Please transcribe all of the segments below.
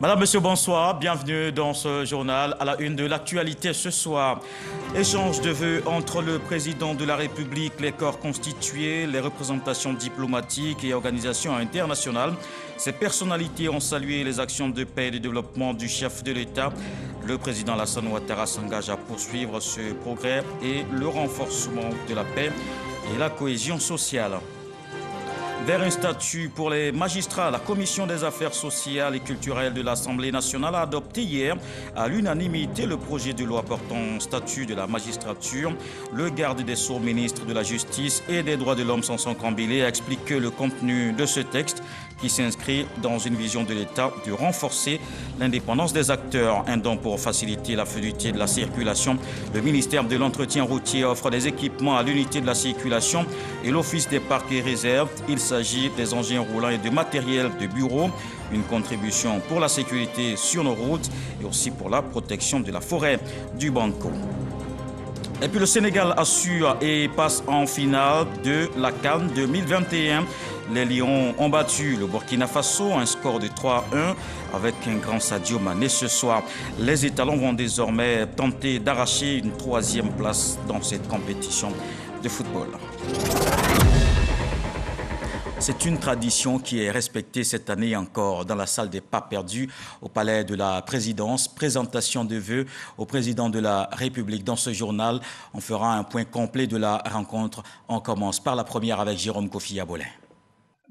Madame, Monsieur, bonsoir. Bienvenue dans ce journal. À la une de l'actualité ce soir, échange de vœux entre le président de la République, les corps constitués, les représentations diplomatiques et organisations internationales. Ces personnalités ont salué les actions de paix et de développement du chef de l'État. Le président Alassane Ouattara s'engage à poursuivre ce progrès et le renforcement de la paix et la cohésion sociale. Vers un statut pour les magistrats, la Commission des affaires sociales et culturelles de l'Assemblée nationale a adopté hier à l'unanimité le projet de loi portant statut de la magistrature. Le garde des Sceaux, ministre de la Justice et des Droits de l'Homme, Sanson Kambélé, a expliqué le contenu de ce texte qui s'inscrit dans une vision de l'État de renforcer l'indépendance des acteurs. Un don pour faciliter la fluidité de la circulation. Le ministère de l'Entretien routier offre des équipements à l'unité de la circulation et l'Office des parcs et réserves. Il s'agit des engins roulants et de matériel de bureau. Une contribution pour la sécurité sur nos routes et aussi pour la protection de la forêt du Banco. Et puis le Sénégal assure et passe en finale de la CAN 2021. Les Lions ont battu le Burkina Faso, un score de 3-1 avec un grand Sadio Mané ce soir. Les étalons vont désormais tenter d'arracher une 3e place dans cette compétition de football. C'est une tradition qui est respectée cette année encore dans la salle des pas perdus au palais de la présidence. Présentation de vœux au président de la République. Dans ce journal, on fera un point complet de la rencontre. On commence par la première avec Jérôme Kofi Abolin.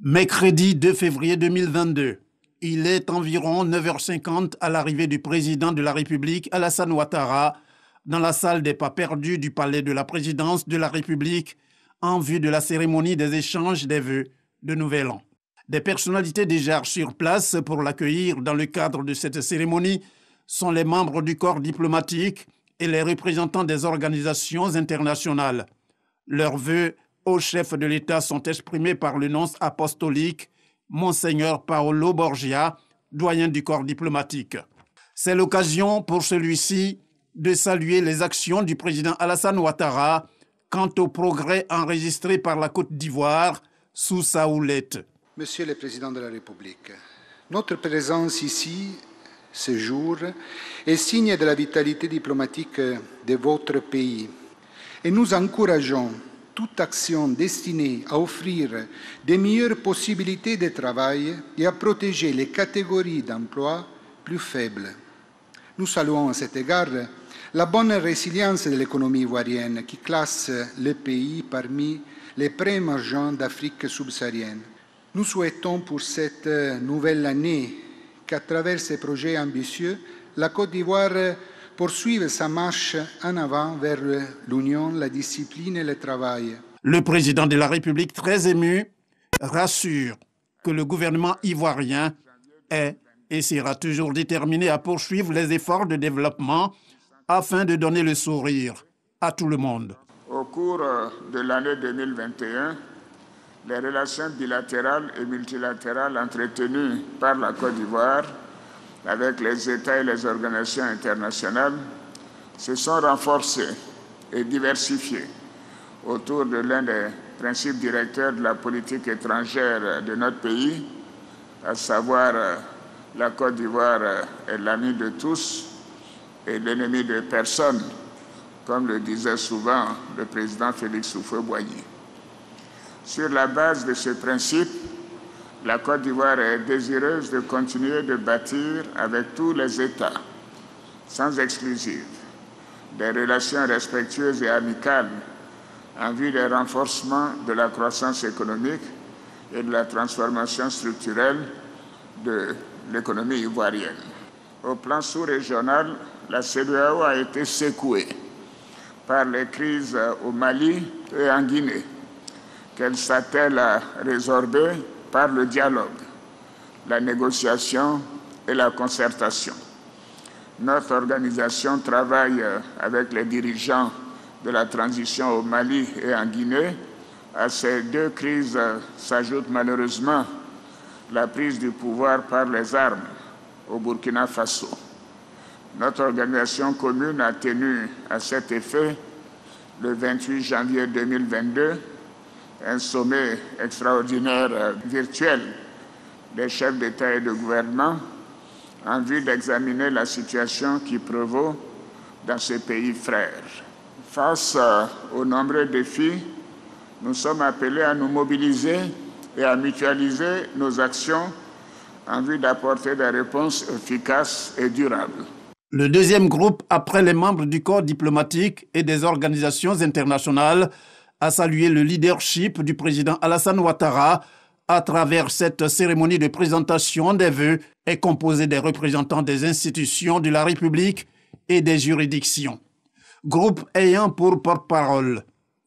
Mercredi 2 février 2022. Il est environ 9h50 à l'arrivée du président de la République, Alassane Ouattara, dans la salle des pas perdus du palais de la présidence de la République en vue de la cérémonie des échanges des vœux de Nouvel An. Des personnalités déjà sur place pour l'accueillir dans le cadre de cette cérémonie sont les membres du corps diplomatique et les représentants des organisations internationales. Leurs vœux au chef de l'État sont exprimés par le nonce apostolique, Monseigneur Paolo Borgia, doyen du corps diplomatique. C'est l'occasion pour celui-ci de saluer les actions du président Alassane Ouattara quant au progrès enregistré par la Côte d'Ivoire sous sa houlette. Monsieur le Président de la République, notre présence ici, ce jour, est signe de la vitalité diplomatique de votre pays et nous encourageons toute action destinée à offrir de meilleures possibilités de travail et à protéger les catégories d'emploi plus faibles. Nous saluons à cet égard la bonne résilience de l'économie ivoirienne qui classe le pays parmi les pré-émergents d'Afrique subsaharienne. Nous souhaitons pour cette nouvelle année qu'à travers ces projets ambitieux, la Côte d'Ivoire poursuive sa marche en avant vers l'union, la discipline et le travail. Le président de la République, très ému, rassure que le gouvernement ivoirien est et sera toujours déterminé à poursuivre les efforts de développement afin de donner le sourire à tout le monde. Au cours de l'année 2021, les relations bilatérales et multilatérales entretenues par la Côte d'Ivoire avec les États et les organisations internationales se sont renforcées et diversifiées autour de l'un des principes directeurs de la politique étrangère de notre pays, à savoir la Côte d'Ivoire est l'ami de tous et l'ennemi de personne, comme le disait souvent le président Félix Houphouët-Boigny. Sur la base de ce principe, la Côte d'Ivoire est désireuse de continuer de bâtir avec tous les États, sans exclusive, des relations respectueuses et amicales en vue du renforcement de la croissance économique et de la transformation structurelle de l'économie ivoirienne. Au plan sous-régional, la CEDEAO a été secouée par les crises au Mali et en Guinée, qu'elle s'attelle à résorber par le dialogue, la négociation et la concertation. Notre organisation travaille avec les dirigeants de la transition au Mali et en Guinée. À ces deux crises s'ajoute malheureusement la prise du pouvoir par les armes au Burkina Faso. Notre organisation commune a tenu à cet effet, le 28 janvier 2022, un sommet extraordinaire virtuel des chefs d'État et de gouvernement en vue d'examiner la situation qui prévaut dans ces pays frères. Face aux nombreux défis, nous sommes appelés à nous mobiliser et à mutualiser nos actions en vue d'apporter des réponses efficaces et durables. Le deuxième groupe, après les membres du corps diplomatique et des organisations internationales, a salué le leadership du président Alassane Ouattara à travers cette cérémonie de présentation des vœux est composée des représentants des institutions de la République et des juridictions. Groupe ayant pour porte-parole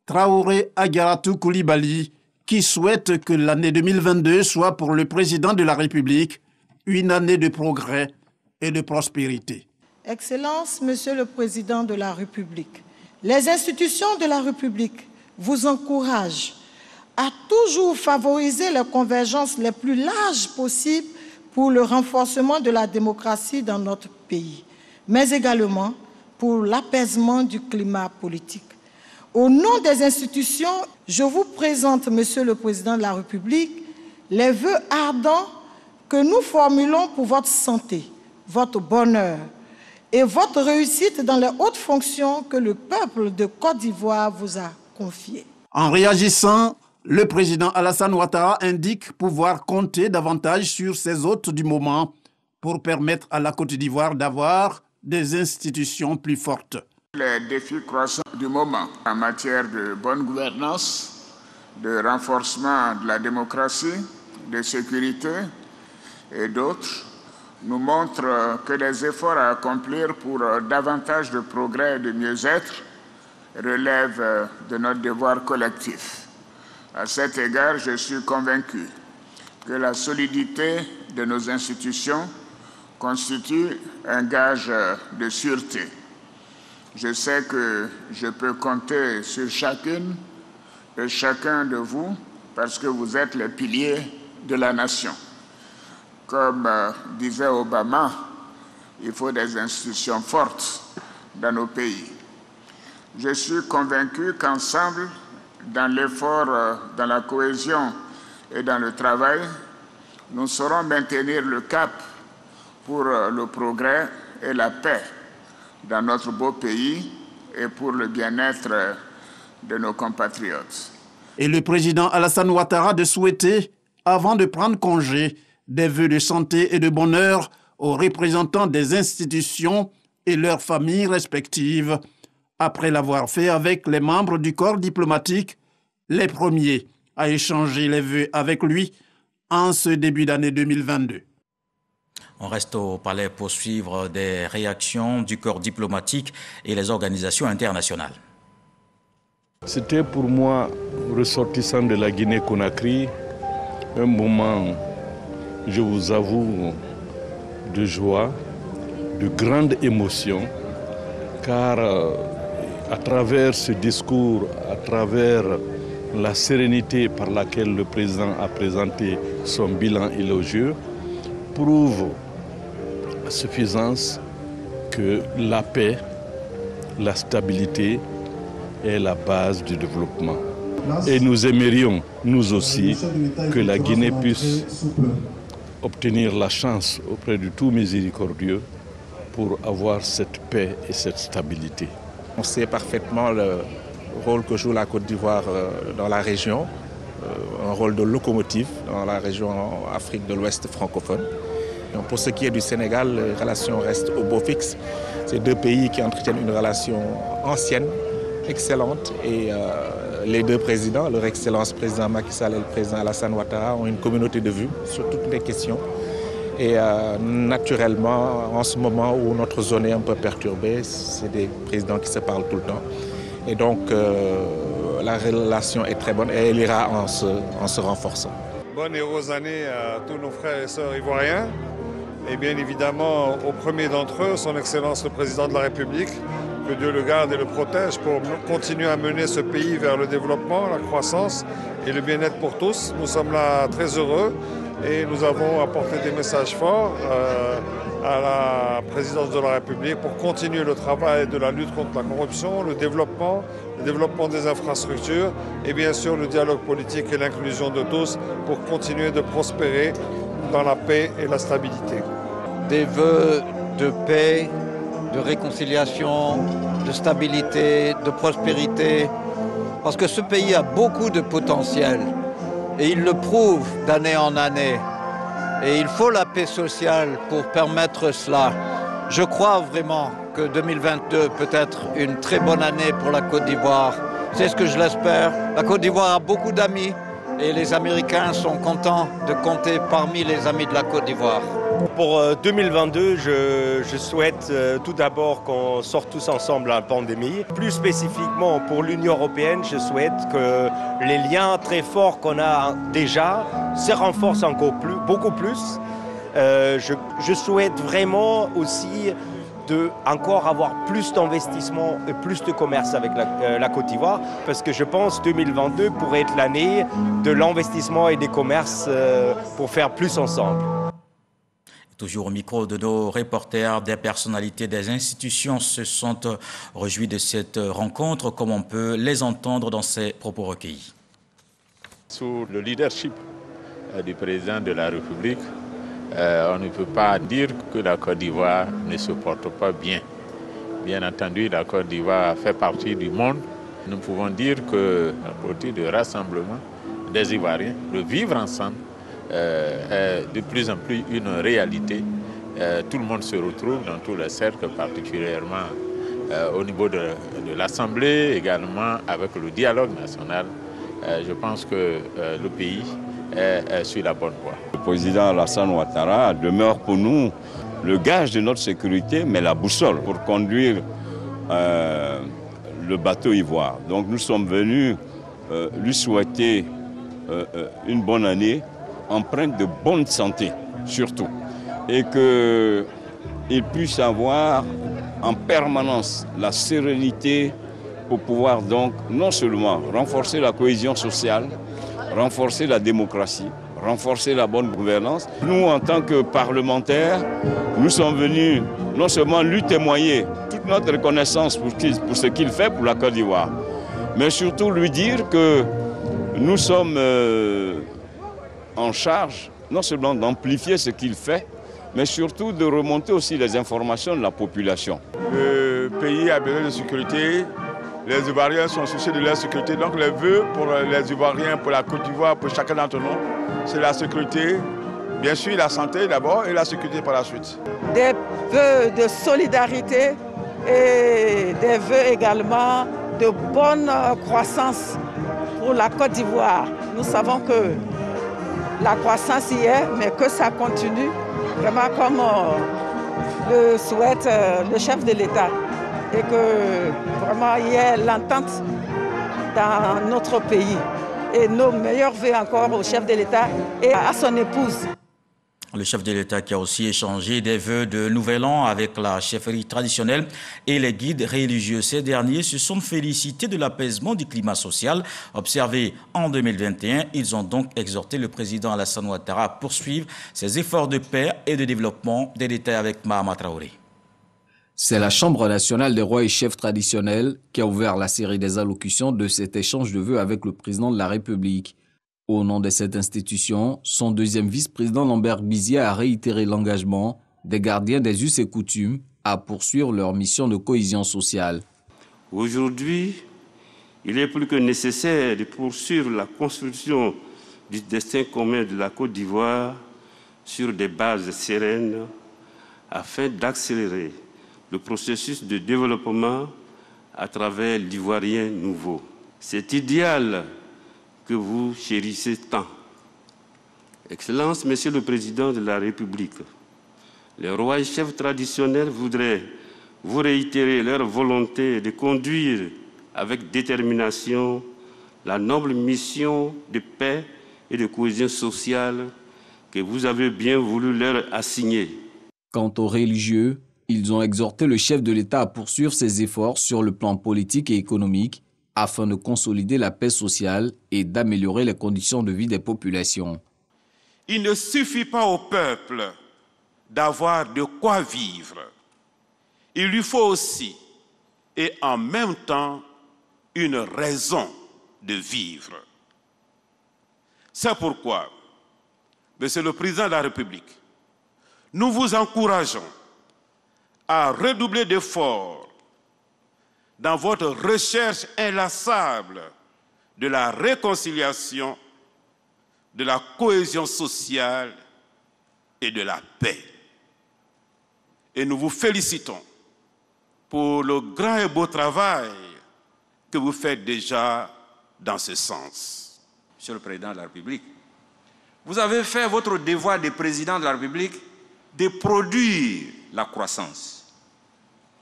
Traoré Agaratou Koulibaly, qui souhaite que l'année 2022 soit pour le président de la République une année de progrès et de prospérité. Excellence, Monsieur le Président de la République, les institutions de la République vous encouragent à toujours favoriser les convergences les plus larges possibles pour le renforcement de la démocratie dans notre pays, mais également pour l'apaisement du climat politique. Au nom des institutions, je vous présente, Monsieur le Président de la République, les vœux ardents que nous formulons pour votre santé, votre bonheur et votre réussite dans les hautes fonctions que le peuple de Côte d'Ivoire vous a confiées. En réagissant, le président Alassane Ouattara indique pouvoir compter davantage sur ses hôtes du moment pour permettre à la Côte d'Ivoire d'avoir des institutions plus fortes. Les défis croissants du moment en matière de bonne gouvernance, de renforcement de la démocratie, de sécurité et d'autres nous montrent que les efforts à accomplir pour davantage de progrès et de mieux-être relèvent de notre devoir collectif. À cet égard, je suis convaincu que la solidité de nos institutions constitue un gage de sûreté. Je sais que je peux compter sur chacune et chacun de vous parce que vous êtes les piliers de la nation. Comme disait Obama, il faut des institutions fortes dans nos pays. Je suis convaincu qu'ensemble, dans l'effort, dans la cohésion et dans le travail, nous saurons maintenir le cap pour le progrès et la paix dans notre beau pays et pour le bien-être de nos compatriotes. Et le président Alassane Ouattara de souhaiter, avant de prendre congé, des vœux de santé et de bonheur aux représentants des institutions et leurs familles respectives, après l'avoir fait avec les membres du corps diplomatique, les premiers à échanger les vœux avec lui en ce début d'année 2022. On reste au palais pour suivre des réactions du corps diplomatique et les organisations internationales. C'était pour moi, ressortissant de la Guinée-Conakry, un moment, je vous avoue, de joie, de grande émotion, car à travers ce discours, à travers la sérénité par laquelle le président a présenté son bilan élogieux, prouve à suffisance que la paix, la stabilité est la base du développement. Et nous aimerions, nous aussi, que la Guinée puisse obtenir la chance auprès de tout miséricordieux pour avoir cette paix et cette stabilité. On sait parfaitement le rôle que joue la Côte d'Ivoire dans la région, un rôle de locomotive dans la région Afrique de l'Ouest francophone. Donc pour ce qui est du Sénégal, les relations restent au beau fixe. C'est deux pays qui entretiennent une relation ancienne, excellente, et les deux présidents, leur Excellence président Macky Sall et le président Alassane Ouattara, ont une communauté de vues sur toutes les questions. Et naturellement, en ce moment où notre zone est un peu perturbée, c'est des présidents qui se parlent tout le temps. Et donc la relation est très bonne et elle ira en se renforçant. Bonnes et heureuses années à tous nos frères et sœurs ivoiriens. Et bien évidemment, au premier d'entre eux, son Excellence le Président de la République, que Dieu le garde et le protège pour continuer à mener ce pays vers le développement, la croissance et le bien-être pour tous. Nous sommes là très heureux et nous avons apporté des messages forts à la Présidence de la République pour continuer le travail de la lutte contre la corruption, le développement des infrastructures et bien sûr le dialogue politique et l'inclusion de tous pour continuer de prospérer dans la paix et la stabilité. des vœux de paix, de réconciliation, de stabilité, de prospérité, parce que ce pays a beaucoup de potentiel et il le prouve d'année en année. Et il faut la paix sociale pour permettre cela. Je crois vraiment que 2022 peut être une très bonne année pour la Côte d'Ivoire. C'est ce que je l'espère. La Côte d'Ivoire a beaucoup d'amis et les Américains sont contents de compter parmi les amis de la Côte d'Ivoire. Pour 2022, je souhaite tout d'abord qu'on sorte tous ensemble de la pandémie. Plus spécifiquement pour l'Union européenne, je souhaite que les liens très forts qu'on a déjà se renforcent encore plus, beaucoup plus. Je souhaite vraiment aussi encore avoir plus d'investissement et plus de commerce avec la Côte d'Ivoire, parce que je pense que 2022 pourrait être l'année de l'investissement et des commerces pour faire plus ensemble. Toujours au micro de nos reporters, des personnalités des institutions se sont réjouis de cette rencontre, comme on peut les entendre dans ces propos recueillis. Sous le leadership du président de la République, on ne peut pas dire que la Côte d'Ivoire ne se porte pas bien. Bien entendu, la Côte d'Ivoire fait partie du monde. Nous pouvons dire que la politique de rassemblement des Ivoiriens, de vivre ensemble, est de plus en plus une réalité. Tout le monde se retrouve dans tous les cercles, particulièrement au niveau de l'Assemblée, également avec le dialogue national. Je pense que le pays est sur la bonne voie. Le président Alassane Ouattara demeure pour nous le gage de notre sécurité, mais la boussole pour conduire le bateau ivoire. Donc nous sommes venus lui souhaiter une bonne année, empreinte de bonne santé surtout, et qu'il puisse avoir en permanence la sérénité pour pouvoir donc non seulement renforcer la cohésion sociale, renforcer la démocratie, renforcer la bonne gouvernance. Nous, en tant que parlementaires, nous sommes venus non seulement lui témoigner toute notre reconnaissance pour ce qu'il fait pour la Côte d'Ivoire, mais surtout lui dire que nous sommes en charge non seulement d'amplifier ce qu'il fait, mais surtout de remonter aussi les informations de la population. Le pays a besoin de sécurité, les Ivoiriens sont souciés de leur sécurité, donc les vœux pour les Ivoiriens, pour la Côte d'Ivoire, pour chacun d'entre nous, c'est la sécurité, bien sûr la santé d'abord et la sécurité par la suite. Des vœux de solidarité et des vœux également de bonne croissance pour la Côte d'Ivoire. Nous savons que la croissance y est, mais que ça continue, vraiment comme le souhaite le chef de l'État. Et que vraiment il y ait l'entente dans notre pays. Et nos meilleurs vœux encore au chef de l'État et à son épouse. Le chef de l'État qui a aussi échangé des vœux de Nouvel An avec la chefferie traditionnelle et les guides religieux. Ces derniers se sont félicités de l'apaisement du climat social observé en 2021. Ils ont donc exhorté le président Alassane Ouattara à poursuivre ses efforts de paix et de développement. Des détails avec Mahama Traoré. C'est la Chambre nationale des rois et chefs traditionnels qui a ouvert la série des allocutions de cet échange de vœux avec le président de la République. Au nom de cette institution, son deuxième vice-président Lambert Bizier a réitéré l'engagement des gardiens des us et coutumes à poursuivre leur mission de cohésion sociale. Aujourd'hui, il est plus que nécessaire de poursuivre la construction du destin commun de la Côte d'Ivoire sur des bases sereines afin d'accélérer le processus de développement à travers l'Ivoirien nouveau. Cet idéal que vous chérissez tant. Excellence, Monsieur le Président de la République, les rois et chefs traditionnels voudraient vous réitérer leur volonté de conduire avec détermination la noble mission de paix et de cohésion sociale que vous avez bien voulu leur assigner. Quant aux religieux, ils ont exhorté le chef de l'État à poursuivre ses efforts sur le plan politique et économique afin de consolider la paix sociale et d'améliorer les conditions de vie des populations. Il ne suffit pas au peuple d'avoir de quoi vivre. Il lui faut aussi, et en même temps, une raison de vivre. C'est pourquoi, Monsieur le Président de la République, nous vous encourageons à redoubler d'efforts dans votre recherche inlassable de la réconciliation, de la cohésion sociale et de la paix. Et nous vous félicitons pour le grand et beau travail que vous faites déjà dans ce sens. Monsieur le Président de la République, vous avez fait votre devoir de Président de la République de produire la croissance.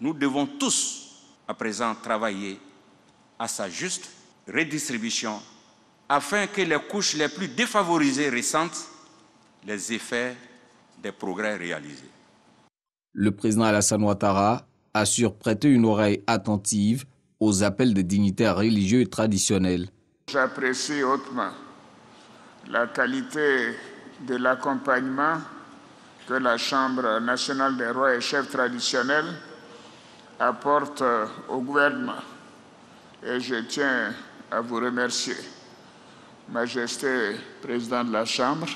Nous devons tous, à présent, travailler à sa juste redistribution afin que les couches les plus défavorisées ressentent les effets des progrès réalisés. Le président Alassane Ouattara assure prêter une oreille attentive aux appels des dignitaires religieux et traditionnels. J'apprécie hautement la qualité de l'accompagnement que la Chambre nationale des rois et chefs traditionnels apporte au gouvernement. Et je tiens à vous remercier, Majesté Président de la Chambre,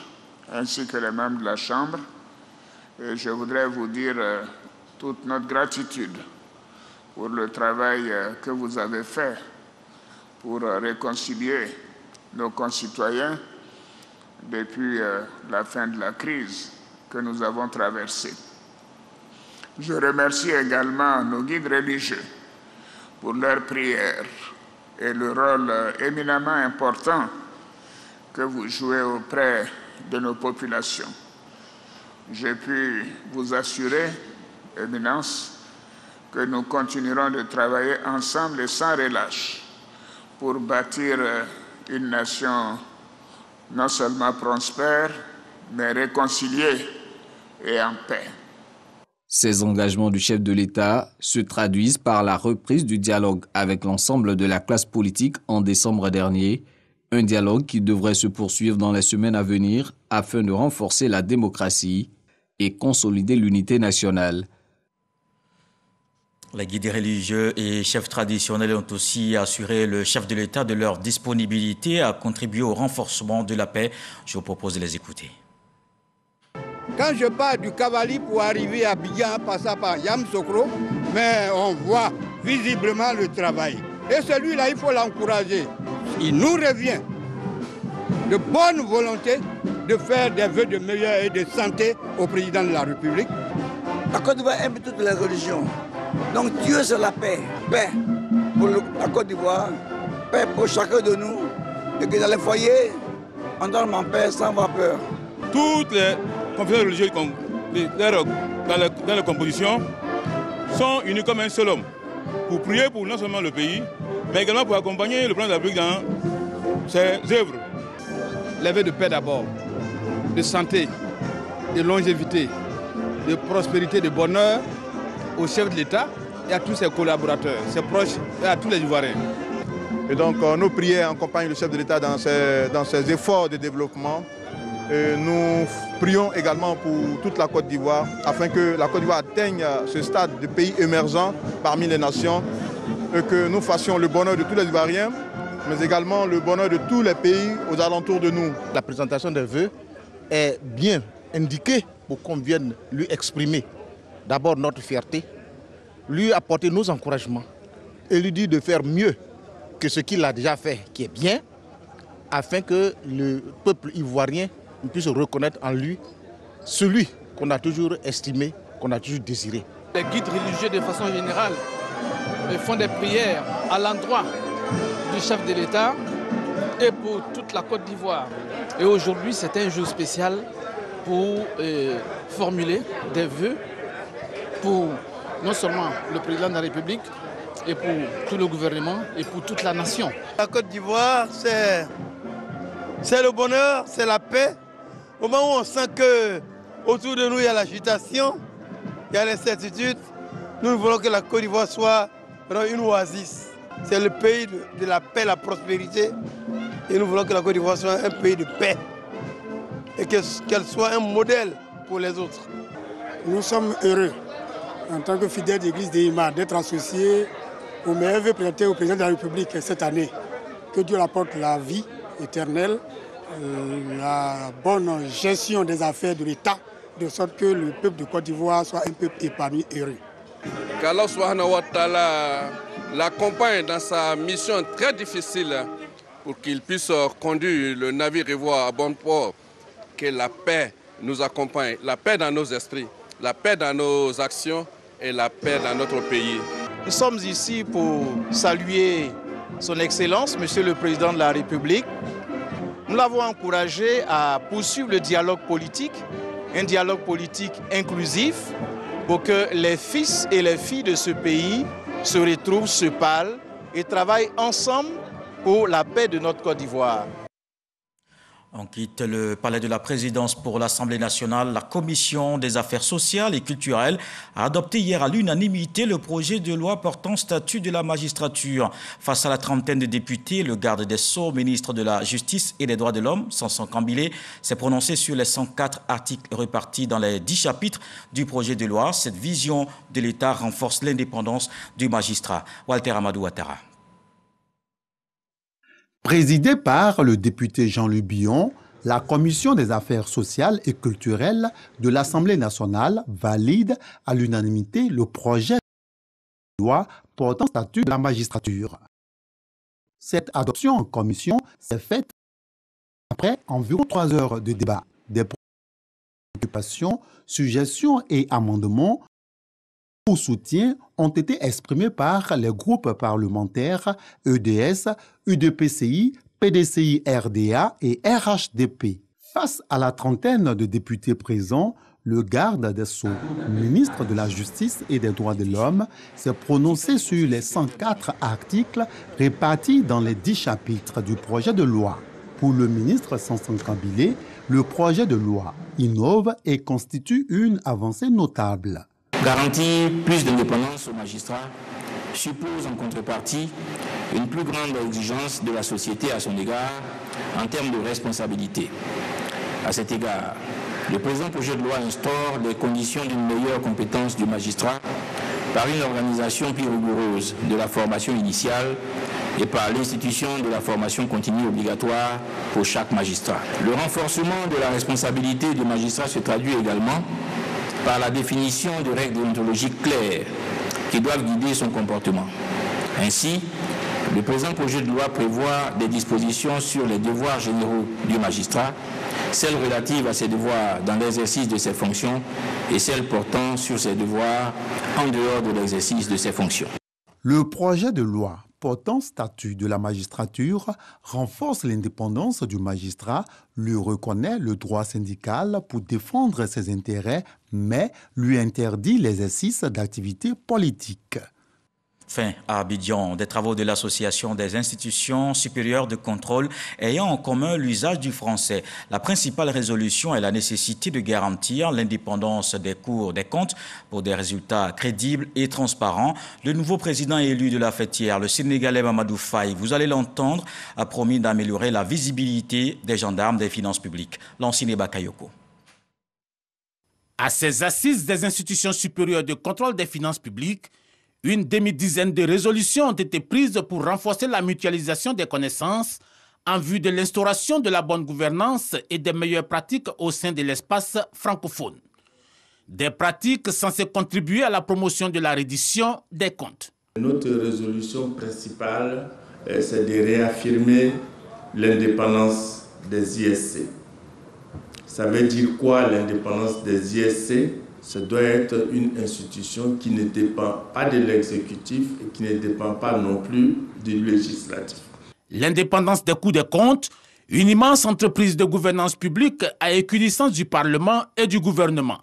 ainsi que les membres de la Chambre. Et je voudrais vous dire toute notre gratitude pour le travail que vous avez fait pour réconcilier nos concitoyens depuis la fin de la crise que nous avons traversée. Je remercie également nos guides religieux pour leurs prières et le rôle éminemment important que vous jouez auprès de nos populations. J'ai pu vous assurer, Éminence, que nous continuerons de travailler ensemble et sans relâche pour bâtir une nation non seulement prospère, mais réconciliée et en paix. Ces engagements du chef de l'État se traduisent par la reprise du dialogue avec l'ensemble de la classe politique en décembre dernier, un dialogue qui devrait se poursuivre dans les semaines à venir afin de renforcer la démocratie et consolider l'unité nationale. Les guides religieux et chefs traditionnels ont aussi assuré le chef de l'État de leur disponibilité à contribuer au renforcement de la paix. Je vous propose de les écouter. Quand je pars du Cavali pour arriver à Abidjan, passant par Yamoussoukro, mais on voit visiblement le travail. Et celui-là, il faut l'encourager. Il nous revient de bonne volonté de faire des vœux de meilleur et de santé au président de la République. La Côte d'Ivoire aime toutes les religions. Donc Dieu c'est la paix. Paix pour la Côte d'Ivoire, paix pour chacun de nous. Et que dans les foyers, on dorme en paix sans avoir peur. Toutes les confessions religieuses dans les compositions sont unies comme un seul homme pour prier pour non seulement le pays, mais également pour accompagner le président de la République dans ses œuvres. Les vœux de paix d'abord, de santé, de longévité, de prospérité, de bonheur au chef de l'État et à tous ses collaborateurs, ses proches et à tous les Ivoiriens. Et donc nos prières accompagnent le chef de l'État dans ses efforts de développement. Et nous prions également pour toute la Côte d'Ivoire afin que la Côte d'Ivoire atteigne ce stade de pays émergent parmi les nations et que nous fassions le bonheur de tous les Ivoiriens, mais également le bonheur de tous les pays aux alentours de nous. La présentation des vœux est bien indiquée pour qu'on vienne lui exprimer d'abord notre fierté, lui apporter nos encouragements et lui dire de faire mieux que ce qu'il a déjà fait, qui est bien, afin que le peuple ivoirien puisse reconnaître en lui celui qu'on a toujours estimé, qu'on a toujours désiré. Les guides religieux de façon générale font des prières à l'endroit du chef de l'État et pour toute la Côte d'Ivoire. Et aujourd'hui, c'est un jour spécial pour formuler des vœux pour non seulement le président de la République, et pour tout le gouvernement et pour toute la nation. La Côte d'Ivoire, c'est le bonheur, c'est la paix. Au moment où on sent qu'autour de nous, il y a l'agitation, il y a l'incertitude, nous voulons que la Côte d'Ivoire soit une oasis. C'est le pays de la paix, la prospérité. Et nous voulons que la Côte d'Ivoire soit un pays de paix. Et qu'elle soit un modèle pour les autres. Nous sommes heureux, en tant que fidèles de l'Église d'Ima, d'être associés aux meilleurs vœux présentés au président de la République cette année. Que Dieu apporte la vie éternelle, la bonne gestion des affaires de l'État de sorte que le peuple de Côte d'Ivoire soit un peuple épargné et heureux. Qu'Allah subhanahu wa ta'ala l'accompagne dans sa mission très difficile pour qu'il puisse conduire le navire ivoire à bon port, que la paix nous accompagne, la paix dans nos esprits, la paix dans nos actions et la paix dans notre pays. Nous sommes ici pour saluer son Excellence, Monsieur le Président de la République. Nous l'avons encouragé à poursuivre le dialogue politique, un dialogue politique inclusif pour que les fils et les filles de ce pays se retrouvent, se parlent et travaillent ensemble pour la paix de notre Côte d'Ivoire. On quitte le palais de la présidence pour l'Assemblée nationale. La commission des affaires sociales et culturelles a adopté hier à l'unanimité le projet de loi portant statut de la magistrature. Face à la trentaine de députés, le garde des Sceaux, ministre de la Justice et des Droits de l'Homme, Samson Kambile, s'est prononcé sur les 104 articles répartis dans les 10 chapitres du projet de loi. Cette vision de l'État renforce l'indépendance du magistrat. Walter Amadou Ouattara. Présidée par le député Jean-Louis Billon, la Commission des affaires sociales et culturelles de l'Assemblée nationale valide à l'unanimité le projet de loi portant statut de la magistrature. Cette adoption en commission s'est faite après environ 3 heures de débat. Des préoccupations, suggestions et amendements ou soutien ont été exprimés par les groupes parlementaires EDS, UDPCI, PDCI RDA et RHDP. Face à la trentaine de députés présents, le garde des Sceaux, ministre de la Justice et des Droits de l'Homme, s'est prononcé sur les 104 articles répartis dans les 10 chapitres du projet de loi. Pour le ministre Samson Kambile, le projet de loi innove et constitue une avancée notable. Garantir plus d'indépendance aux magistrats suppose en contrepartie une plus grande exigence de la société à son égard en termes de responsabilité. À cet égard, le présent projet de loi instaure les conditions d'une meilleure compétence du magistrat par une organisation plus rigoureuse de la formation initiale et par l'institution de la formation continue obligatoire pour chaque magistrat. Le renforcement de la responsabilité du magistrat se traduit également par la définition de règles déontologiques claires qui doivent guider son comportement. Ainsi, le présent projet de loi prévoit des dispositions sur les devoirs généraux du magistrat, celles relatives à ses devoirs dans l'exercice de ses fonctions et celles portant sur ses devoirs en dehors de l'exercice de ses fonctions. Le projet de loi portant statut de la magistrature renforce l'indépendance du magistrat, lui reconnaît le droit syndical pour défendre ses intérêts, mais lui interdit l'exercice d'activités politiques. Fin à Abidjan des travaux de l'Association des institutions supérieures de contrôle ayant en commun l'usage du français. La principale résolution est la nécessité de garantir l'indépendance des cours des comptes pour des résultats crédibles et transparents. Le nouveau président élu de la fêtière, le Sénégalais Mamadou Faye, vous allez l'entendre, a promis d'améliorer la visibilité des gendarmes des finances publiques. Lansine Bakayoko. À ces assises des institutions supérieures de contrôle des finances publiques, une demi-dizaine de résolutions ont été prises pour renforcer la mutualisation des connaissances en vue de l'instauration de la bonne gouvernance et des meilleures pratiques au sein de l'espace francophone. Des pratiques censées contribuer à la promotion de la reddition des comptes. Notre résolution principale, c'est de réaffirmer l'indépendance des ISC. Ça veut dire quoi l'indépendance des ISC ? Ça doit être une institution qui ne dépend pas de l'exécutif et qui ne dépend pas non plus du législatif. L'indépendance des coûts des comptes, une immense entreprise de gouvernance publique à équidistance du Parlement et du gouvernement.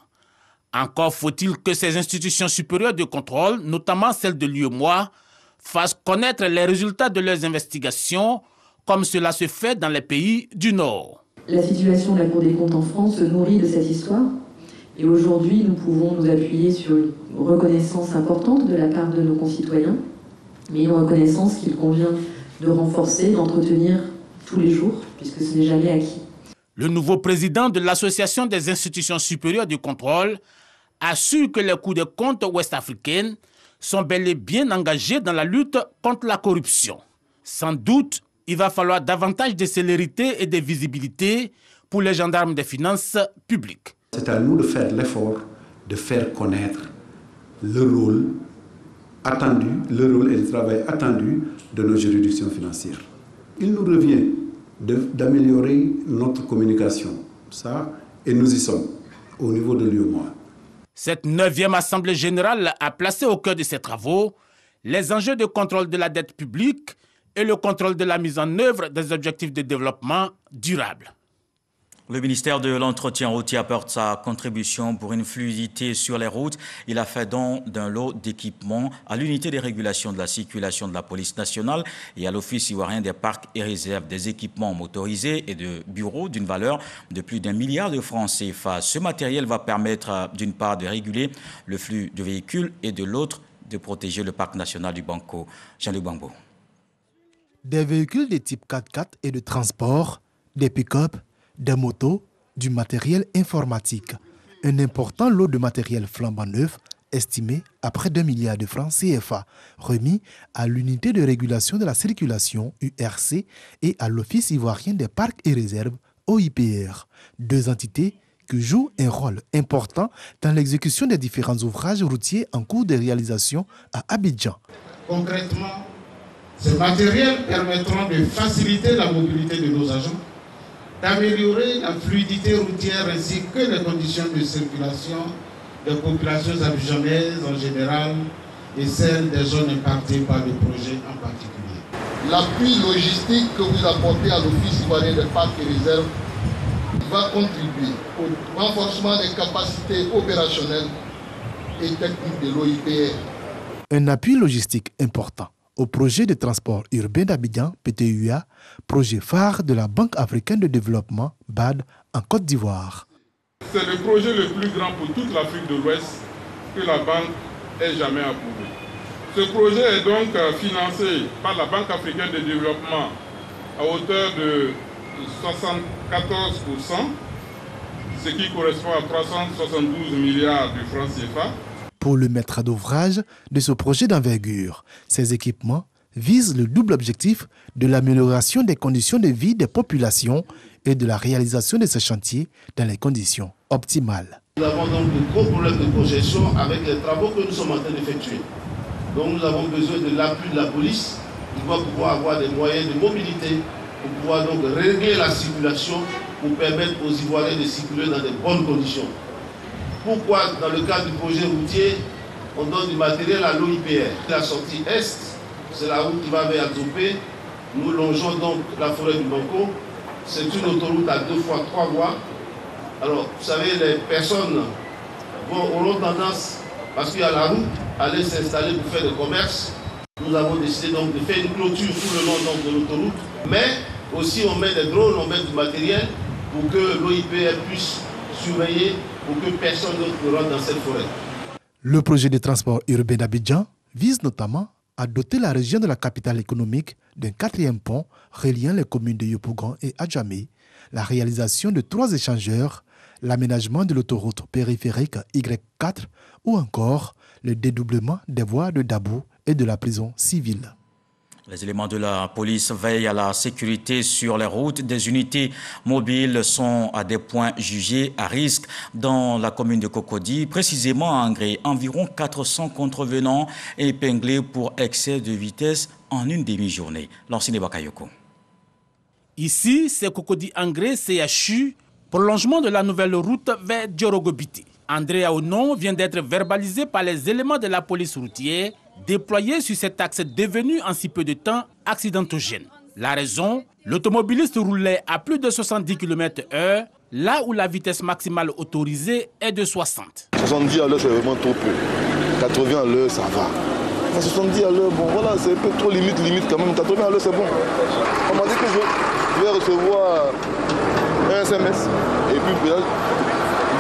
Encore faut-il que ces institutions supérieures de contrôle, notamment celles de l'UEMOA, fassent connaître les résultats de leurs investigations, comme cela se fait dans les pays du Nord. La situation de la Cour des comptes en France se nourrit de cette histoire. Et aujourd'hui, nous pouvons nous appuyer sur une reconnaissance importante de la part de nos concitoyens, mais une reconnaissance qu'il convient de renforcer, d'entretenir tous les jours, puisque ce n'est jamais acquis. Le nouveau président de l'Association des institutions supérieures du contrôle assure que les cours des comptes ouest-africaines sont bel et bien engagés dans la lutte contre la corruption. Sans doute, il va falloir davantage de célérité et de visibilité pour les gendarmes des finances publiques. C'est à nous de faire l'effort de faire connaître le rôle attendu, le rôle et le travail attendu de nos juridictions financières. Il nous revient d'améliorer notre communication, ça, et nous y sommes, au niveau de l'UEMOA. Cette 9e Assemblée générale a placé au cœur de ses travaux les enjeux de contrôle de la dette publique et le contrôle de la mise en œuvre des objectifs de développement durable. Le ministère de l'Entretien routier apporte sa contribution pour une fluidité sur les routes. Il a fait don d'un lot d'équipements à l'unité de régulation de la circulation de la police nationale et à l'Office ivoirien des parcs et réserves, des équipements motorisés et de bureaux d'une valeur de plus d'1 milliard de francs CFA. Ce matériel va permettre d'une part de réguler le flux de véhicules et de l'autre de protéger le parc national du Banco. Jean-Luc Bambo. Des véhicules de type 4x4 et de transport, des pick-up, des motos, du matériel informatique. Un important lot de matériel flambant neuf, estimé à près d'1 milliard de francs CFA, remis à l'unité de régulation de la circulation URC et à l'Office ivoirien des parcs et réserves OIPR. Deux entités qui jouent un rôle important dans l'exécution des différents ouvrages routiers en cours de réalisation à Abidjan. Concrètement, ces matériels permettront de faciliter la mobilité de nos agents, d'améliorer la fluidité routière ainsi que les conditions de circulation des populations abidjanaises en général et celles des zones impactées par le projet en particulier. L'appui logistique que vous apportez à l'Office ivoirien des parcs et réserves va contribuer au renforcement des capacités opérationnelles et techniques de l'OIPR. Un appui logistique important au projet de transport urbain d'Abidjan, PTUA, projet phare de la Banque africaine de développement, BAD, en Côte d'Ivoire. C'est le projet le plus grand pour toute l'Afrique de l'Ouest que la Banque ait jamais approuvé. Ce projet est donc financé par la Banque africaine de développement à hauteur de 74%, ce qui correspond à 372 milliards de francs CFA. Pour le maître d'ouvrage de ce projet d'envergure, ces équipements visent le double objectif de l'amélioration des conditions de vie des populations et de la réalisation de ce chantier dans les conditions optimales. Nous avons donc de gros problèmes de projection avec les travaux que nous sommes en train d'effectuer. Donc nous avons besoin de l'appui de la police, qui va pouvoir avoir des moyens de mobilité pour pouvoir donc régler la circulation pour permettre aux Ivoiriens de circuler dans de bonnes conditions. Pourquoi, dans le cadre du projet routier, on donne du matériel à l'OIPR. La sortie est, c'est la route qui va vers Adzopé. Nous longeons donc la forêt du Banco. C'est une autoroute à 2 fois 3 voies. Alors, vous savez, les personnes auront tendance, parce qu'il y a la route, à aller s'installer pour faire du commerce. Nous avons décidé donc de faire une clôture tout le long donc, de l'autoroute. Mais aussi, on met des drones, on met du matériel pour que l'OIPR puisse surveiller pour que personne ne rentre dans cette forêt. Le projet de transport urbain d'Abidjan vise notamment à doter la région de la capitale économique d'un 4e pont reliant les communes de Yopougon et Adjamé, la réalisation de 3 échangeurs, l'aménagement de l'autoroute périphérique Y4 ou encore le dédoublement des voies de Dabou et de la prison civile. Les éléments de la police veillent à la sécurité sur les routes. Des unités mobiles sont à des points jugés à risque dans la commune de Cocody, précisément à Angré. Environ 400 contrevenants épinglés pour excès de vitesse en une demi-journée. Lancine Bakayoko. Ici, c'est Cocody-Angré CHU, prolongement de la nouvelle route vers Diorogobiti. André Aonon vient d'être verbalisé par les éléments de la police routière déployés sur cet axe devenu en si peu de temps accidentogène. La raison, l'automobiliste roulait à plus de 70 km/h, là où la vitesse maximale autorisée est de 60. 70 à l'heure, c'est vraiment trop peu. 80 à l'heure, ça va. À 70 à l'heure, bon voilà, c'est un peu trop limite quand même. 80 à l'heure, c'est bon. On m'a dit que je vais recevoir un SMS et puis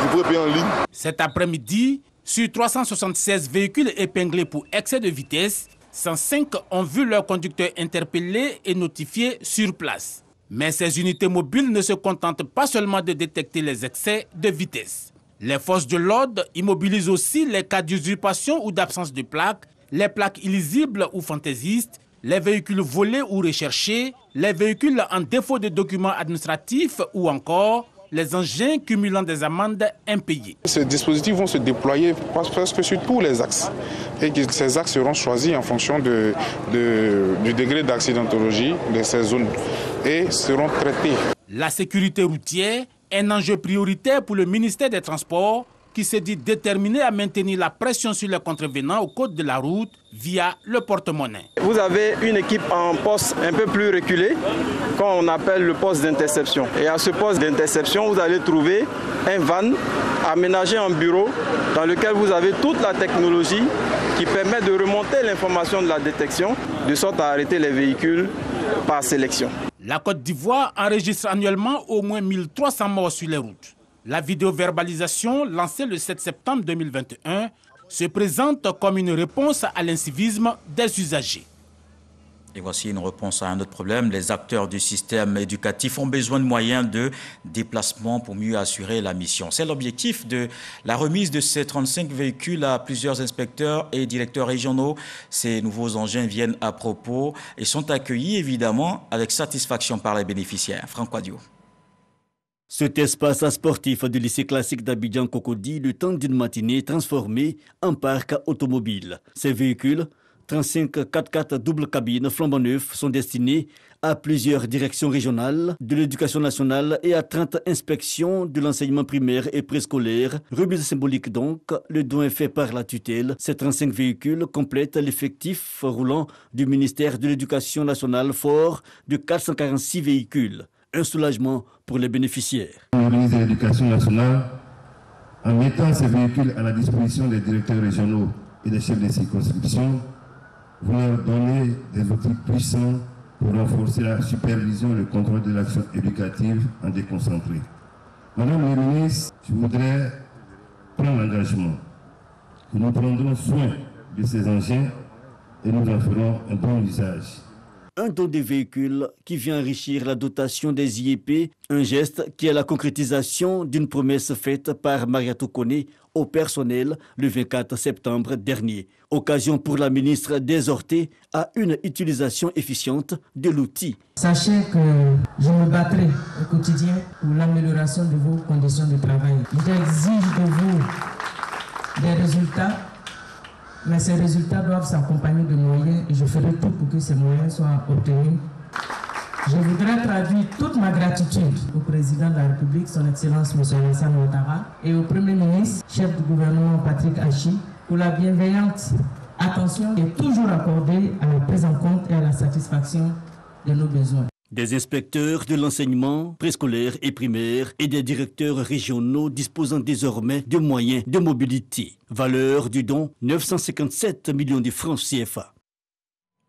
je pourrais payer en ligne. Cet après-midi, sur 376 véhicules épinglés pour excès de vitesse, 105 ont vu leur conducteur interpellé et notifié sur place. Mais ces unités mobiles ne se contentent pas seulement de détecter les excès de vitesse. Les forces de l'ordre immobilisent aussi les cas d'usurpation ou d'absence de plaques, les plaques illisibles ou fantaisistes, les véhicules volés ou recherchés, les véhicules en défaut de documents administratifs ou encore les engins cumulant des amendes impayées. Ces dispositifs vont se déployer presque sur tous les axes et que ces axes seront choisis en fonction du degré d'accidentologie de ces zones et seront traités. La sécurité routière est un enjeu prioritaire pour le ministère des Transports qui se dit déterminé à maintenir la pression sur les contrevenants au code de la route via le porte-monnaie. Vous avez une équipe en poste un peu plus reculé, qu'on appelle le poste d'interception. Et à ce poste d'interception, vous allez trouver un van aménagé en bureau dans lequel vous avez toute la technologie qui permet de remonter l'information de la détection de sorte à arrêter les véhicules par sélection. La Côte d'Ivoire enregistre annuellement au moins 1300 morts sur les routes. La vidéo-verbalisation, lancée le 7 septembre 2021, se présente comme une réponse à l'incivisme des usagers. Et voici une réponse à un autre problème. Les acteurs du système éducatif ont besoin de moyens de déplacement pour mieux assurer la mission. C'est l'objectif de la remise de ces 35 véhicules à plusieurs inspecteurs et directeurs régionaux. Ces nouveaux engins viennent à propos et sont accueillis évidemment avec satisfaction par les bénéficiaires. Franck Wadio. Cet espace sportif du lycée classique d'Abidjan Cocody, le temps d'une matinée transformé en parc automobile. Ces véhicules, 35 4x4 double cabine flambant neufs, sont destinés à plusieurs directions régionales de l'éducation nationale et à 30 inspections de l'enseignement primaire et préscolaire. Remise symbolique donc, le don est fait par la tutelle. Ces 35 véhicules complètent l'effectif roulant du ministère de l'Éducation nationale fort de 446 véhicules. Un soulagement pour les bénéficiaires. Le ministre de l'Éducation nationale, en mettant ces véhicules à la disposition des directeurs régionaux et des chefs de circonscription, vous leur donnez des outils puissants pour renforcer la supervision et le contrôle de l'action éducative en déconcentré. Madame la ministre, je voudrais prendre l'engagement que nous prendrons soin de ces engins et nous en ferons un bon usage. Un don des véhicules qui vient enrichir la dotation des IEP, un geste qui est la concrétisation d'une promesse faite par Mariatou Koné au personnel le 24 septembre dernier. Occasion pour la ministre d'exhorter à une utilisation efficiente de l'outil. Sachez que je me battrai au quotidien pour l'amélioration de vos conditions de travail. J'exige de vous des résultats. Mais ces résultats doivent s'accompagner de moyens et je ferai tout pour que ces moyens soient obtenus. Je voudrais traduire toute ma gratitude au président de la République, son Excellence M. Alassane Ouattara, et au Premier ministre, chef du gouvernement Patrick Hachi, pour la bienveillante attention et toujours accordée à la prise en compte et à la satisfaction de nos besoins. Des inspecteurs de l'enseignement préscolaire et primaire et des directeurs régionaux disposant désormais de moyens de mobilité. Valeur du don, 957 millions de francs CFA.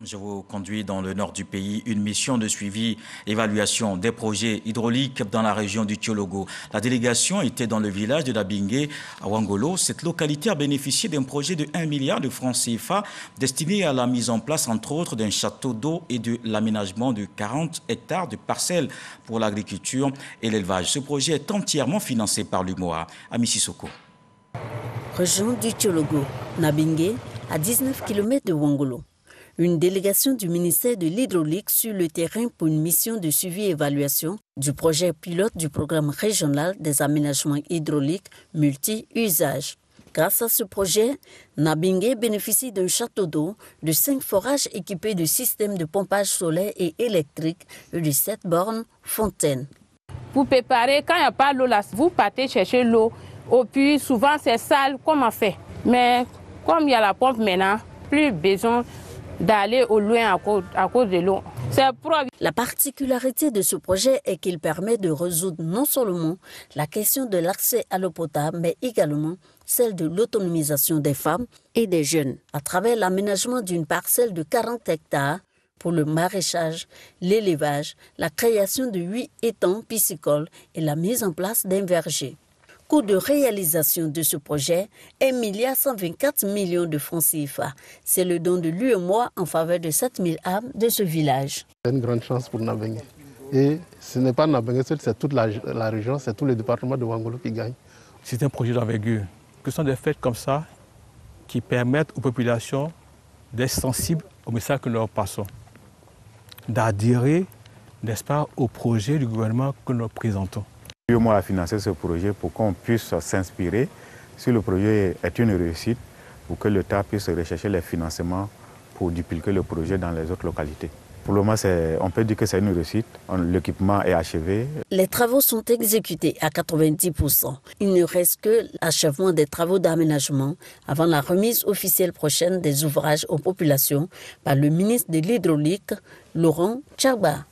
Je vous conduis dans le nord du pays, une mission de suivi, évaluation des projets hydrauliques dans la région du Tiologo. La délégation était dans le village de Nabingé, à Wangolo. Cette localité a bénéficié d'un projet de 1 milliard de francs CFA destiné à la mise en place, entre autres, d'un château d'eau et de l'aménagement de 40 hectares de parcelles pour l'agriculture et l'élevage. Ce projet est entièrement financé par l'UMOA. Ami Sissoko. Région du Tiologo, Nabingé, à 19 km de Wangolo. Une délégation du ministère de l'Hydraulique sur le terrain pour une mission de suivi et évaluation du projet pilote du programme régional des aménagements hydrauliques multi-usages. Grâce à ce projet, Nabingé bénéficie d'un château d'eau, de 5 forages équipés de systèmes de pompage solaire et électrique et de 7 bornes fontaines. Pour préparer, quand il n'y a pas l'eau là, vous partez chercher l'eau au puits. Souvent c'est sale, comme on fait. Mais comme il y a la pompe maintenant, plus besoin d'aller au loin à cause de l'eau. La particularité de ce projet est qu'il permet de résoudre non seulement la question de l'accès à l'eau potable, mais également celle de l'autonomisation des femmes et des jeunes, à travers l'aménagement d'une parcelle de 40 hectares pour le maraîchage, l'élevage, la création de 8 étangs piscicoles et la mise en place d'un verger. Coût de réalisation de ce projet, 1,124 milliard de francs CFA. C'est le don de l'UMOA en faveur de 7000 âmes de ce village. C'est une grande chance pour Nabingé. Et ce n'est pas Nabingé seul, c'est toute la région, c'est tous les départements de Wangolo qui gagnent. C'est un projet d'envergure. Ce sont des fêtes comme ça qui permettent aux populations d'être sensibles au message que nous leur passons, d'adhérer, n'est-ce pas, au projet du gouvernement que nous présentons. Moi, à financer ce projet pour qu'on puisse s'inspirer. Si le projet est une réussite, pour que l'État puisse rechercher les financements pour dupliquer le projet dans les autres localités. Pour le moment, on peut dire que c'est une réussite. L'équipement est achevé. Les travaux sont exécutés à 90%. Il ne reste que l'achèvement des travaux d'aménagement avant la remise officielle prochaine des ouvrages aux populations par le ministre de l'Hydraulique, Laurent Tchagba.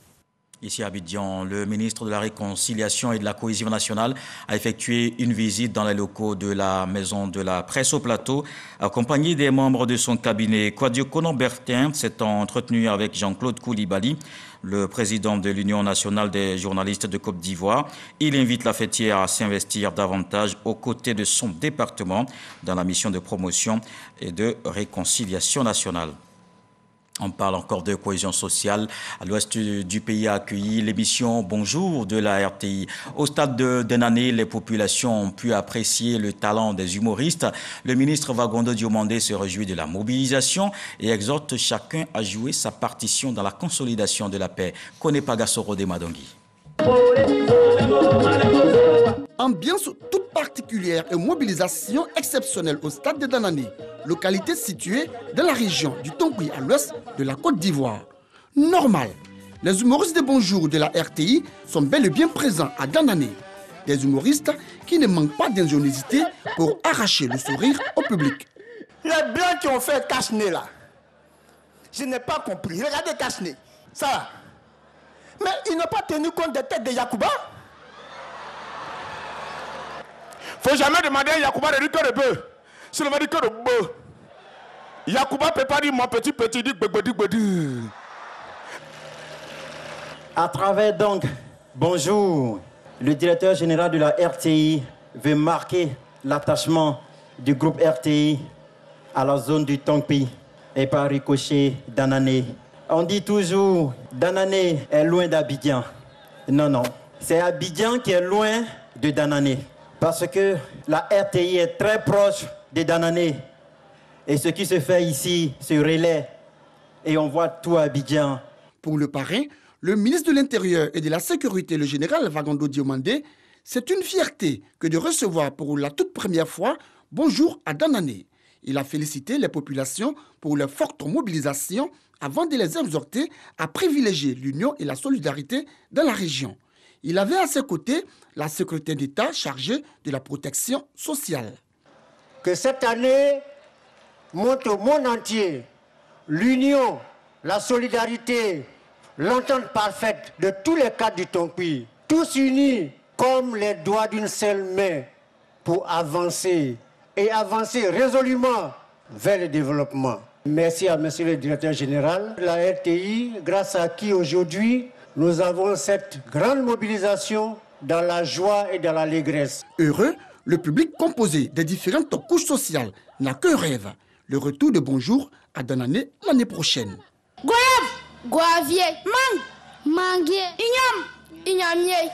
Ici à Abidjan, le ministre de la Réconciliation et de la Cohésion nationale a effectué une visite dans les locaux de la Maison de la Presse au Plateau, accompagné des membres de son cabinet. Kouadio Konon-Bertin s'est entretenu avec Jean-Claude Koulibaly, le président de l'Union nationale des journalistes de Côte d'Ivoire. Il invite la fêtière à s'investir davantage aux côtés de son département dans la mission de promotion et de réconciliation nationale. On parle encore de cohésion sociale. À l'ouest du pays a accueilli l'émission Bonjour de la RTI. Au stade d'une année, les populations ont pu apprécier le talent des humoristes. Le ministre Wagondo Diomandé se réjouit de la mobilisation et exhorte chacun à jouer sa partition dans la consolidation de la paix. Konepagasoro de Madongi. Ambiance toute particulière et mobilisation exceptionnelle au stade de Danané, localité située dans la région du Tonkouy à l'ouest de la Côte d'Ivoire. Normal, les humoristes de Bonjour de la RTI sont bel et bien présents à Danané. Des humoristes qui ne manquent pas d'ingéniosité pour arracher le sourire au public. Les blancs qui ont fait cache-nez là, je n'ai pas compris. Regardez cache-nez, ça. Mais ils n'ont pas tenu compte des têtes de Yacouba. Faut jamais demander à Yacouba de dire que de bœuf. S'il veut dire que de bœuf. Yacouba peut pas dire mon petit, dit bébé. À travers donc, bonjour, le directeur général de la RTI veut marquer l'attachement du groupe RTI à la zone du Tonkouy et par ricochet Danané. On dit toujours Danané est loin d'Abidjan. Non, non, c'est Abidjan qui est loin de Danané. Parce que la RTI est très proche de Danané. Et ce qui se fait ici se relaie. Et on voit tout Abidjan. Pour le parrain, le ministre de l'Intérieur et de la Sécurité, le général Wagondo Diomandé, c'est une fierté que de recevoir pour la toute première fois Bonjour à Danané. Il a félicité les populations pour leur forte mobilisation avant de les exhorter à privilégier l'union et la solidarité dans la région. Il avait à ses côtés la secrétaire d'État chargée de la protection sociale. Que cette année montre au monde entier l'union, la solidarité, l'entente parfaite de tous les cadres du Tonkouy, tous unis comme les doigts d'une seule main pour avancer et avancer résolument vers le développement. Merci à monsieur le directeur général de la RTI, grâce à qui aujourd'hui nous avons cette grande mobilisation dans la joie et dans l'allégresse. Heureux, le public composé des différentes couches sociales n'a que rêve. Le retour de Bonjour à Danané l'année prochaine. Goyave, goyavier, manguier, ignamier.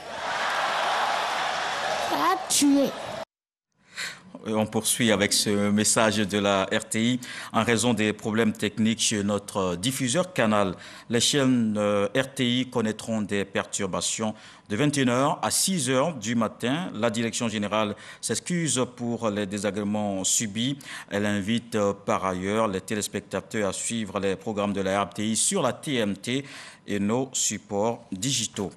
Ça a tué. On poursuit avec ce message de la RTI. En raison des problèmes techniques chez notre diffuseur Canal, les chaînes RTI connaîtront des perturbations de 21h à 6h du matin. La direction générale s'excuse pour les désagréments subis. Elle invite par ailleurs les téléspectateurs à suivre les programmes de la RTI sur la TMT et nos supports digitaux.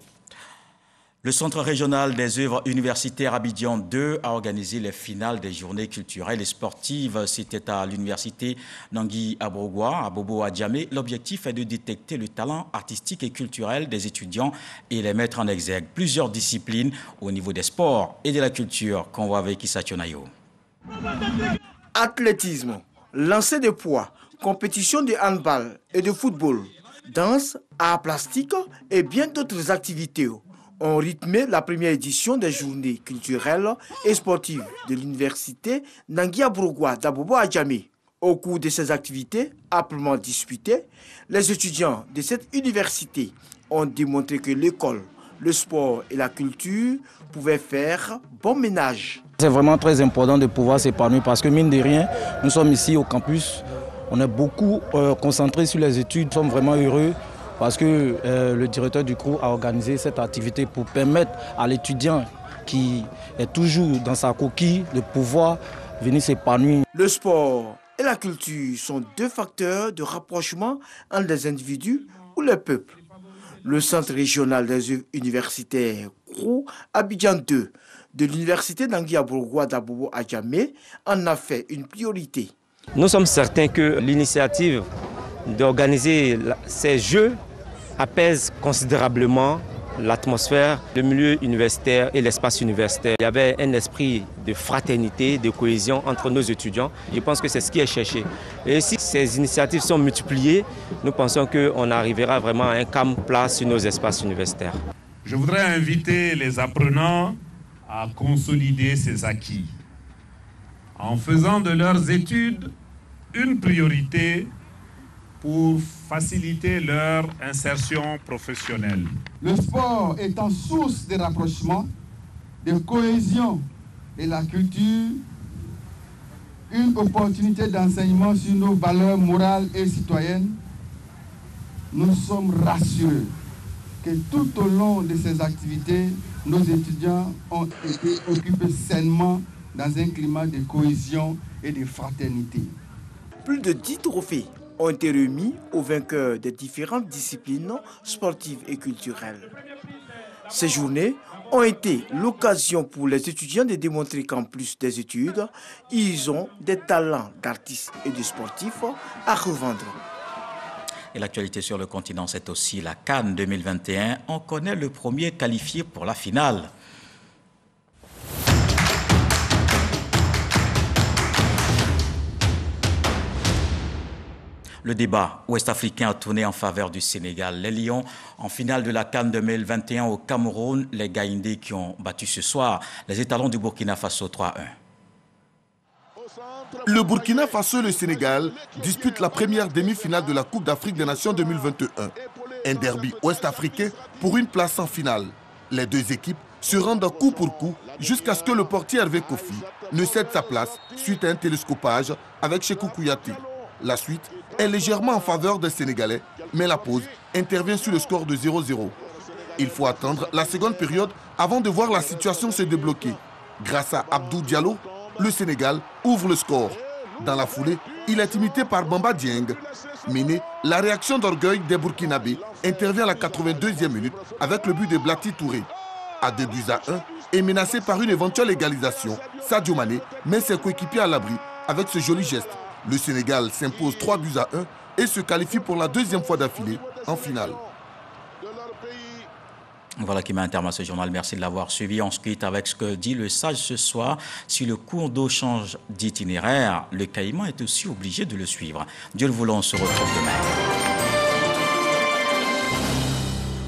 Le Centre régional des œuvres universitaires Abidjan 2 a organisé les finales des journées culturelles et sportives. C'était à l'université Nangui Abrogwa, à Bobo Adjamé. L'objectif est de détecter le talent artistique et culturel des étudiants et les mettre en exergue. Plusieurs disciplines au niveau des sports et de la culture qu'on voit avec Issa Tionayo. Athlétisme, lancer de poids, compétition de handball et de football, danse, arts plastiques et bien d'autres activités ont rythmé la première édition des journées culturelles et sportives de l'université Nangui Abrogwa d'Abobo Adjamé. Au cours de ces activités, amplement disputées, les étudiants de cette université ont démontré que l'école, le sport et la culture pouvaient faire bon ménage. C'est vraiment très important de pouvoir s'épanouir parce que mine de rien, nous sommes ici au campus, on est beaucoup concentrés sur les études, nous sommes vraiment heureux. Parce que le directeur du CROU a organisé cette activité pour permettre à l'étudiant qui est toujours dans sa coquille de pouvoir venir s'épanouir. Le sport et la culture sont deux facteurs de rapprochement entre les individus ou les peuples. Le Centre régional des œuvres universitaires CROU Abidjan 2 de l'université d'Anguilla-Bourgois d'Abobo à Djamé en a fait une priorité. Nous sommes certains que l'initiative d'organiser ces Jeux apaise considérablement l'atmosphère, le milieu universitaire et l'espace universitaire. Il y avait un esprit de fraternité, de cohésion entre nos étudiants. Je pense que c'est ce qui est cherché. Et si ces initiatives sont multipliées, nous pensons qu'on arrivera vraiment à un calme plat sur nos espaces universitaires. Je voudrais inviter les apprenants à consolider ces acquis en faisant de leurs études une priorité pour faciliter leur insertion professionnelle. Le sport étant source de rapprochement, de cohésion et la culture, une opportunité d'enseignement sur nos valeurs morales et citoyennes, nous sommes rassurés que tout au long de ces activités, nos étudiants ont été occupés sainement dans un climat de cohésion et de fraternité. Plus de 10 trophées ont été remis aux vainqueurs des différentes disciplines sportives et culturelles. Ces journées ont été l'occasion pour les étudiants de démontrer qu'en plus des études, ils ont des talents d'artistes et de sportifs à revendre. Et l'actualité sur le continent, c'est aussi la CAN 2021. On connaît le premier qualifié pour la finale. Le débat ouest-africain a tourné en faveur du Sénégal. Les Lions en finale de la CAN 2021 au Cameroun, les Gaïndés qui ont battu ce soir les étalons du Burkina Faso 3-1. Le Burkina Faso et le Sénégal disputent la première demi-finale de la Coupe d'Afrique des Nations 2021. Un derby ouest-africain pour une place en finale. Les deux équipes se rendent coup pour coup jusqu'à ce que le portier Hervé Kofi ne cède sa place suite à un télescopage avec Sékou Kouyaté. La suite est légèrement en faveur des Sénégalais, mais la pause intervient sur le score de 0-0. Il faut attendre la seconde période avant de voir la situation se débloquer. Grâce à Abdou Diallo, le Sénégal ouvre le score. Dans la foulée, il est imité par Bamba Dieng. Mais la réaction d'orgueil des Burkinabés intervient à la 82e minute avec le but de Blati Touré. À 2-1 et menacé par une éventuelle égalisation, Sadio Mané met ses coéquipiers à l'abri avec ce joli geste. Le Sénégal s'impose 3-1 et se qualifie pour la deuxième fois d'affilée en finale. Voilà qui met un terme à ce journal. Merci de l'avoir suivi. On se quitte avec ce que dit le sage ce soir. Si le cours d'eau change d'itinéraire, le caïman est aussi obligé de le suivre. Dieu le voulant, on se retrouve demain.